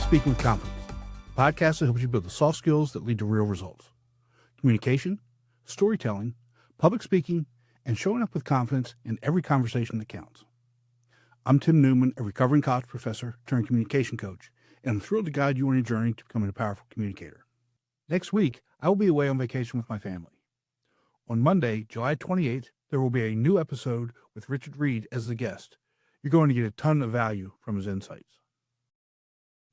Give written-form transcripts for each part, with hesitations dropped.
Speaking with Confidence, a podcast that helps you build the soft skills that lead to real results. Communication, storytelling, public speaking, and showing up with confidence in every conversation that counts. I'm Tim Newman, a recovering college professor turned communication coach, and I'm thrilled to guide you on your journey to becoming a powerful communicator. Next week, I will be away on vacation with my family. On Monday, July 28th, there will be a new episode with Richard Reed as the guest. You're going to get a ton of value from his insights.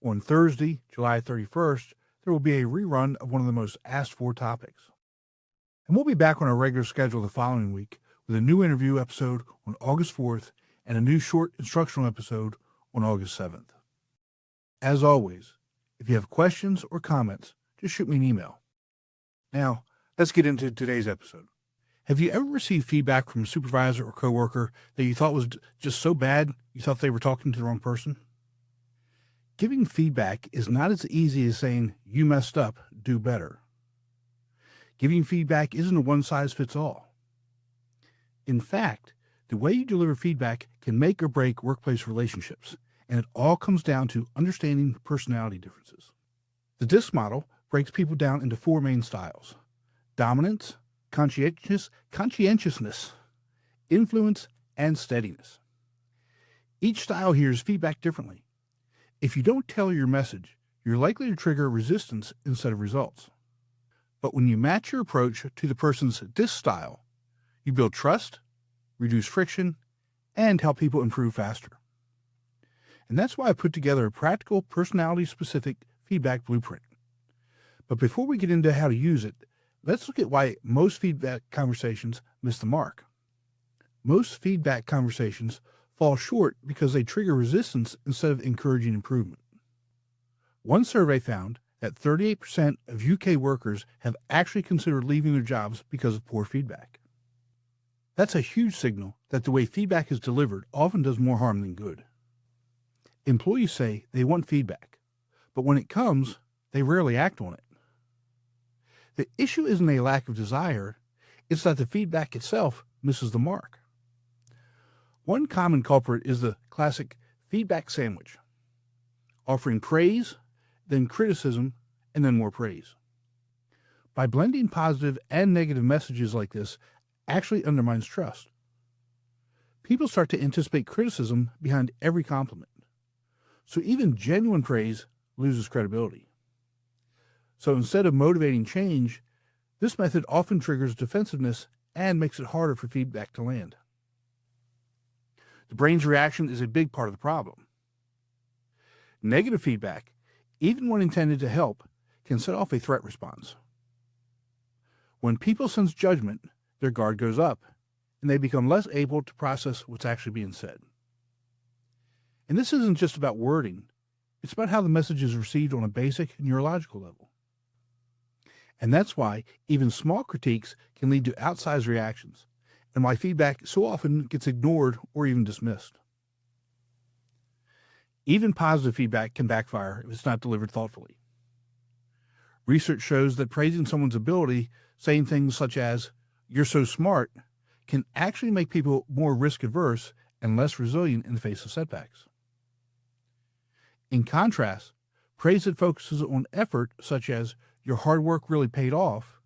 On Thursday, July 31st, there will be a rerun of one of the most asked for topics. And we'll be back on our regular schedule the following week with a new interview episode on August 4th and a new short instructional episode on August 7th. As always, if you have questions or comments, just shoot me an email. Now, let's get into today's episode. Have you ever received feedback from a supervisor or coworker that you thought was just so bad you thought they were talking to the wrong person? Giving feedback is not as easy as saying, "You messed up, do better." Giving feedback isn't a one-size-fits-all. In fact, the way you deliver feedback can make or break workplace relationships, and it all comes down to understanding personality differences. The DISC model breaks people down into four main styles: dominance, conscientiousness, influence, and steadiness. Each style hears feedback differently. If you don't tailor your message, you're likely to trigger resistance instead of results. But when you match your approach to the person's DISC style, you build trust, reduce friction, and help people improve faster. And that's why I put together a practical, personality-specific feedback blueprint. But before we get into how to use it, let's look at why most feedback conversations miss the mark. Most feedback conversations fall short because they trigger resistance instead of encouraging improvement. One survey found that 38% of UK workers have actually considered leaving their jobs because of poor feedback. That's a huge signal that the way feedback is delivered often does more harm than good. Employees say they want feedback, but when it comes, they rarely act on it. The issue isn't a lack of desire, it's that the feedback itself misses the mark. One common culprit is the classic feedback sandwich, offering praise, then criticism, and then more praise. By blending positive and negative messages like this actually undermines trust. People start to anticipate criticism behind every compliment, so even genuine praise loses credibility. So instead of motivating change, this method often triggers defensiveness and makes it harder for feedback to land. The brain's reaction is a big part of the problem. Negative feedback, even when intended to help, can set off a threat response. When people sense judgment, their guard goes up, and they become less able to process what's actually being said. And this isn't just about wording, it's about how the message is received on a basic neurological level. And that's why even small critiques can lead to outsized reactions, and why feedback so often gets ignored or even dismissed. Even positive feedback can backfire if it's not delivered thoughtfully. Research shows that praising someone's ability, saying things such as, "You're so smart," can actually make people more risk-averse and less resilient in the face of setbacks. In contrast, praise that focuses on effort, such as, "Your hard work really paid off,"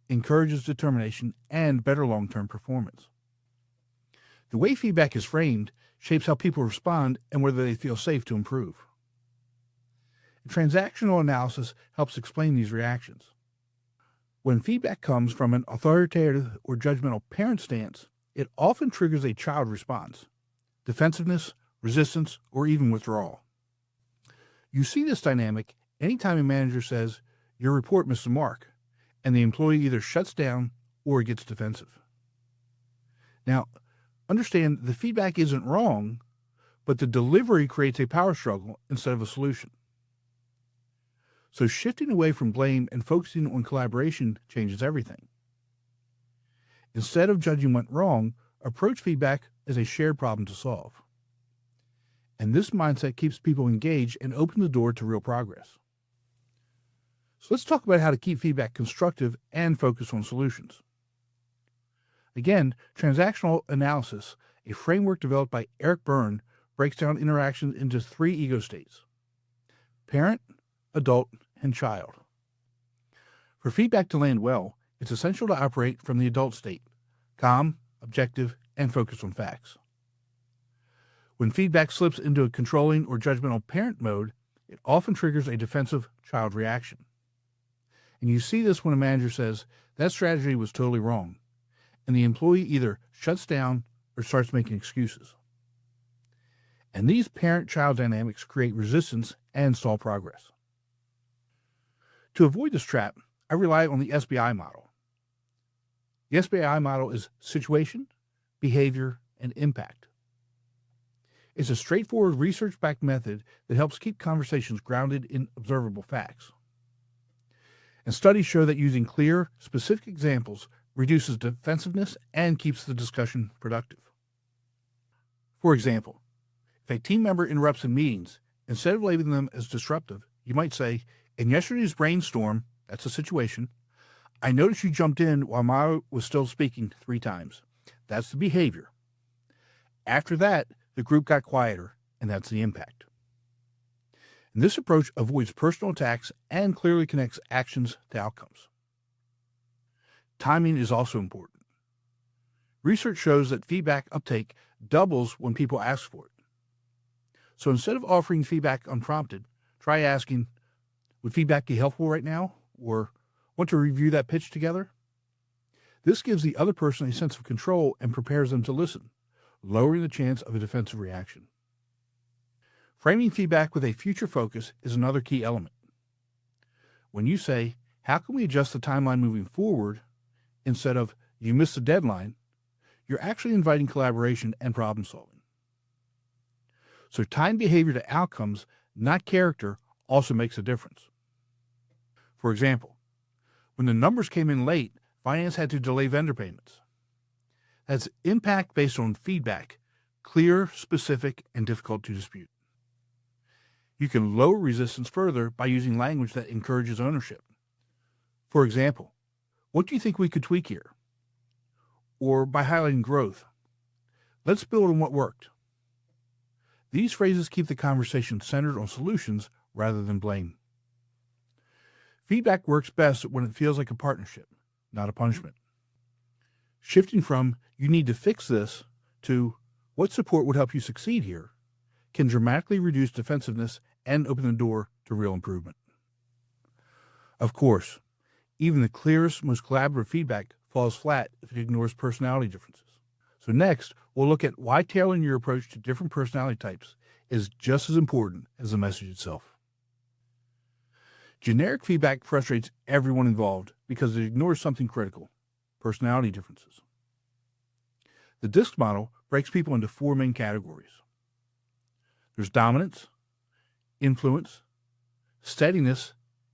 encourages determination and better long-term performance. The way feedback is framed shapes how people respond and whether they feel safe to improve. Transactional analysis helps explain these reactions. When feedback comes from an authoritative or judgmental parent stance, it often triggers a child response: defensiveness, resistance, or even withdrawal. You see this dynamic anytime a manager says, "Your report missed the mark," and the employee either shuts down or gets defensive. Now, understand the feedback isn't wrong, but the delivery creates a power struggle instead of a solution. So shifting away from blame and focusing on collaboration changes everything. Instead of judging what went wrong, approach feedback as a shared problem to solve. And this mindset keeps people engaged and opens the door to real progress. So let's talk about how to keep feedback constructive and focus on solutions. Again, transactional analysis, a framework developed by Eric Berne, breaks down interactions into three ego states: parent, adult, and child. For feedback to land well, it's essential to operate from the adult state, calm, objective, and focused on facts. When feedback slips into a controlling or judgmental parent mode, it often triggers a defensive child reaction. And you see this when a manager says, "That strategy was totally wrong," and the employee either shuts down or starts making excuses. And these parent-child dynamics create resistance and stall progress. To avoid this trap, I rely on the SBI model. The SBI model is situation, behavior, and impact. It's a straightforward research-backed method that helps keep conversations grounded in observable facts. And studies show that using clear, specific examples reduces defensiveness and keeps the discussion productive. For example, if a team member interrupts in meetings, instead of labeling them as disruptive, you might say, "In yesterday's brainstorm," that's a situation, "I noticed you jumped in while Mara was still speaking 3 times. That's the behavior. After that, the group got quieter, and that's the impact." And this approach avoids personal attacks and clearly connects actions to outcomes. Timing is also important. Research shows that feedback uptake doubles when people ask for it. So instead of offering feedback unprompted, try asking, "Would feedback be helpful right now?" or "Want to review that pitch together?" This gives the other person a sense of control and prepares them to listen, lowering the chance of a defensive reaction. Framing feedback with a future focus is another key element. When you say, "How can we adjust the timeline moving forward?" instead of "You missed the deadline," you're actually inviting collaboration and problem solving. So tying behavior to outcomes, not character, also makes a difference. For example, when the numbers came in late, finance had to delay vendor payments. That's impact based on feedback, clear, specific, and difficult to dispute. You can lower resistance further by using language that encourages ownership. For example, "What do you think we could tweak here?" Or by highlighting growth, "Let's build on what worked." These phrases keep the conversation centered on solutions rather than blame. Feedback works best when it feels like a partnership, not a punishment. Shifting from "you need to fix this" to "what support would help you succeed here" can dramatically reduce defensiveness and open the door to real improvement. Of course, even the clearest, most collaborative feedback falls flat if it ignores personality differences. So next, we'll look at why tailoring your approach to different personality types is just as important as the message itself. Generic feedback frustrates everyone involved because it ignores something critical: personality differences. The DISC model breaks people into 4 main categories. There's dominance, influence, steadiness,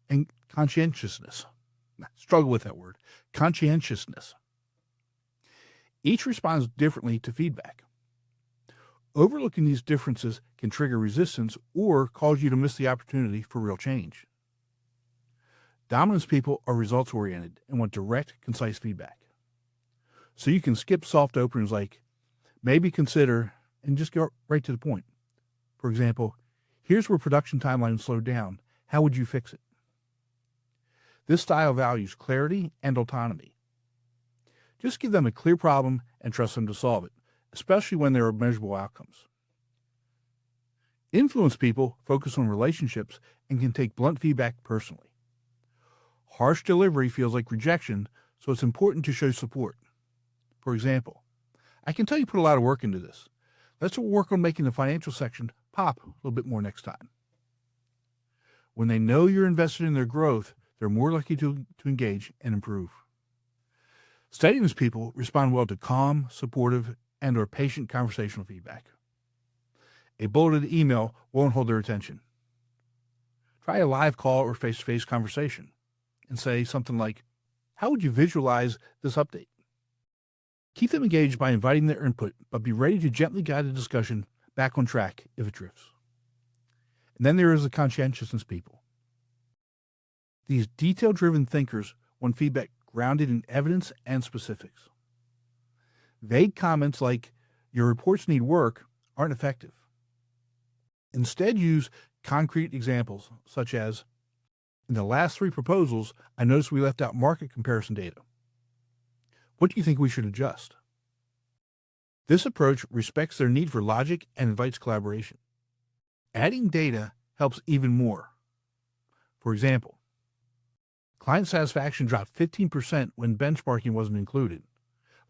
and conscientiousness. I struggle with that word. Conscientiousness. Each responds differently to feedback. Overlooking these differences can trigger resistance or cause you to miss the opportunity for real change. Dominance people are results-oriented and want direct, concise feedback. So you can skip soft openers like, "Maybe consider," and just go right to the point. For example, "Here's where production timelines slowed down. How would you fix it?" This style values clarity and autonomy. Just give them a clear problem and trust them to solve it, especially when there are measurable outcomes. Influence people focus on relationships and can take blunt feedback personally. Harsh delivery feels like rejection, so it's important to show support. For example, "I can tell you put a lot of work into this. Let's work on making the financial section pop a little bit more next time." When they know you're invested in their growth, they're more likely to engage and improve. Steadiness people respond well to calm, supportive, and/or patient conversational feedback. A bulleted email won't hold their attention. Try a live call or face-to-face conversation and say something like, "How would you visualize this update?" Keep them engaged by inviting their input, but be ready to gently guide the discussion back on track if it drifts. And then there is the conscientiousness people. These detail-driven thinkers want feedback grounded in evidence and specifics. Vague comments like, "Your reports need work," aren't effective. Instead, use concrete examples, such as, in the last 3 proposals, I noticed we left out market comparison data. What do you think we should adjust? This approach respects their need for logic and invites collaboration. Adding data helps even more. For example, client satisfaction dropped 15% when benchmarking wasn't included.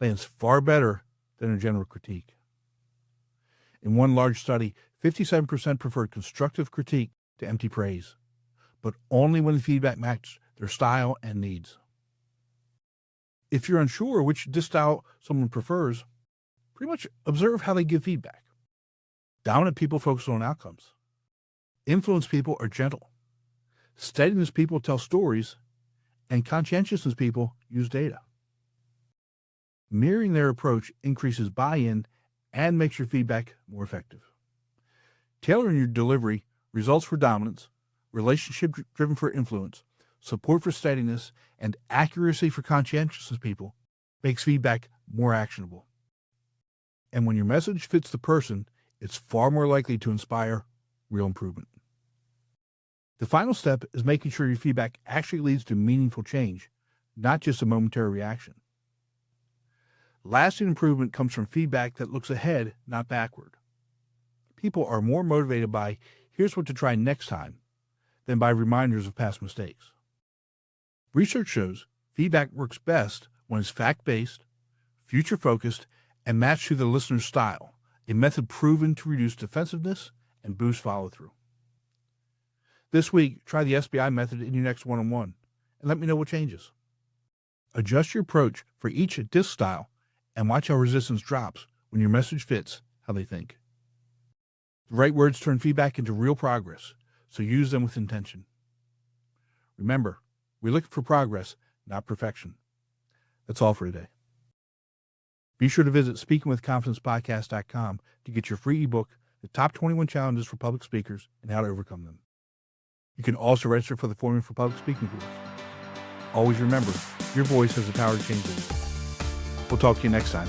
Lands far better than a general critique. In one large study, 57% preferred constructive critique to empty praise, but only when the feedback matched their style and needs. If you're unsure which style someone prefers, pretty much observe how they give feedback. Dominant people focus on outcomes. Influenced people are gentle. Steadiness people tell stories, and conscientiousness people use data. Mirroring their approach increases buy-in and makes your feedback more effective. Tailoring your delivery results for dominance, relationship-driven for influence, support for steadiness, and accuracy for conscientiousness people makes feedback more actionable. And when your message fits the person, it's far more likely to inspire real improvement. The final step is making sure your feedback actually leads to meaningful change, not just a momentary reaction. Lasting improvement comes from feedback that looks ahead, not backward. People are more motivated by, here's what to try next time, than by reminders of past mistakes. Research shows feedback works best when it's fact-based, future-focused, and matched to the listener's style, a method proven to reduce defensiveness and boost follow-through. This week, try the SBI method in your next one-on-one, and let me know what changes. Adjust your approach for each disc style and watch how resistance drops when your message fits how they think. The right words turn feedback into real progress, so use them with intention. Remember, we're looking for progress, not perfection. That's all for today. Be sure to visit speakingwithconfidencepodcast.com to get your free ebook, The Top 21 Challenges for Public Speakers and How to Overcome Them. You can also register for the Forming for Public Speaking course. Always remember, your voice has the power to change the world. We'll talk to you next time.